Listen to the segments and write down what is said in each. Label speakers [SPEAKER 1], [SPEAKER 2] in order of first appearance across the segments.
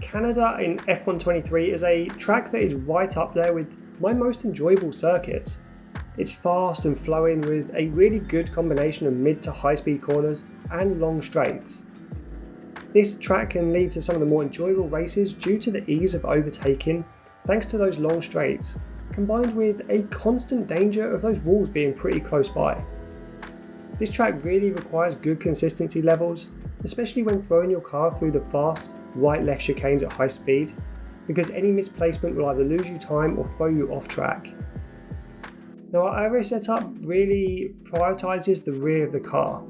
[SPEAKER 1] Canada in F123 is a track that is right up there with my most enjoyable circuits. It's fast and flowing with a really good combination of mid to high speed corners and long straights. This track can lead to some of the more enjoyable races due to the ease of overtaking thanks to those long straights, combined with a constant danger of those walls being pretty close by. This track really requires good consistency levels, especially when throwing your car through the fast right-left chicanes at high speed, because any misplacement will either lose you time or throw you off track. Now, our aero setup really prioritises the rear of the car.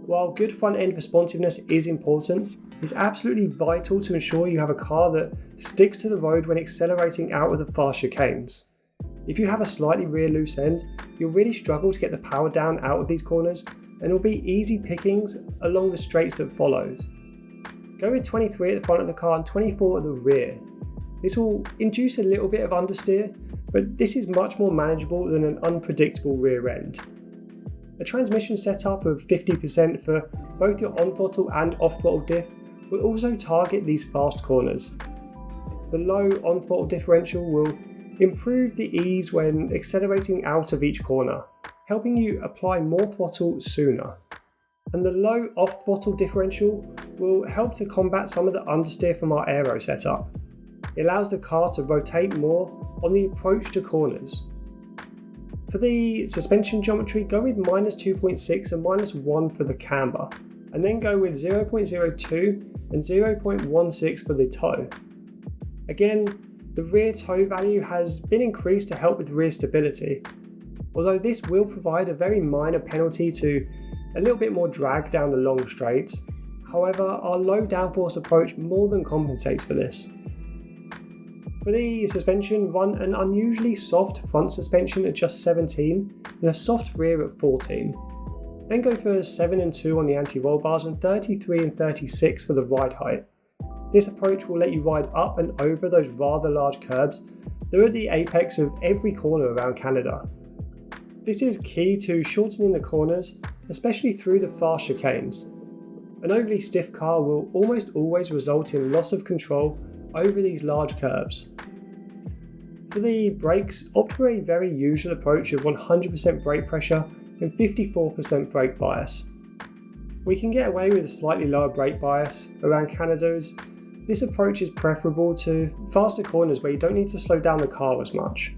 [SPEAKER 1] While good front end responsiveness is important, it's absolutely vital to ensure you have a car that sticks to the road when accelerating out of the fast chicanes. If you have a slightly rear loose end, you'll really struggle to get the power down out of these corners, and it'll be easy pickings along the straights that follow. Go with 23 at the front of the car and 24 at the rear. This will induce a little bit of understeer, but this is much more manageable than an unpredictable rear end. A transmission setup of 50% for both your on-throttle and off-throttle diff will also target these fast corners. The low on-throttle differential will improve the ease when accelerating out of each corner, helping you apply more throttle sooner. And the low off-throttle differential will help to combat some of the understeer from our aero setup. It allows the car to rotate more on the approach to corners. For the suspension geometry, go with -2.6 and -1 for the camber, and then go with 0.02 and 0.16 for the toe. Again, the rear toe value has been increased to help with rear stability, although this will provide a very minor penalty to a little bit more drag down the long straights. However, our low downforce approach more than compensates for this. For the suspension, run an unusually soft front suspension at just 17 and a soft rear at 14. Then go for 7 and 2 on the anti-roll bars and 33 and 36 for the ride height. This approach will let you ride up and over those rather large curbs that are at the apex of every corner around Canada. This is key to shortening the corners, especially through the fast chicanes. An overly stiff car will almost always result in loss of control over these large curbs. For the brakes, opt for a very usual approach of 100% brake pressure and 54% brake bias. We can get away with a slightly lower brake bias around Canada, as this approach is preferable to faster corners where you don't need to slow down the car as much.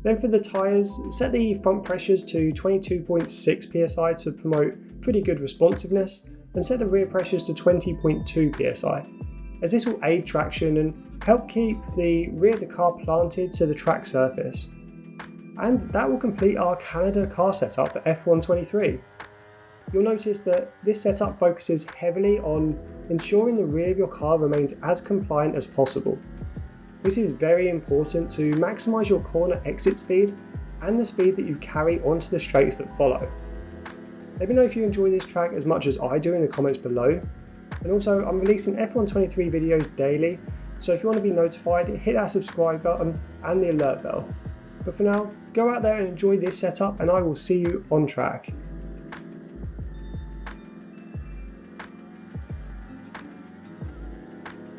[SPEAKER 1] Then for the tyres, set the front pressures to 22.6 psi to promote pretty good responsiveness, and set the rear pressures to 20.2 psi, as this will aid traction and help keep the rear of the car planted to the track surface. And that will complete our Canada car setup for F123. You'll notice that this setup focuses heavily on ensuring the rear of your car remains as compliant as possible. This is very important to maximise your corner exit speed and the speed that you carry onto the straights that follow. Let me know if you enjoy this track as much as I do in the comments below. And also, I'm releasing F123 videos daily, so if you want to be notified, hit that subscribe button and the alert bell. But for now, go out there and enjoy this setup, and I will see you on track.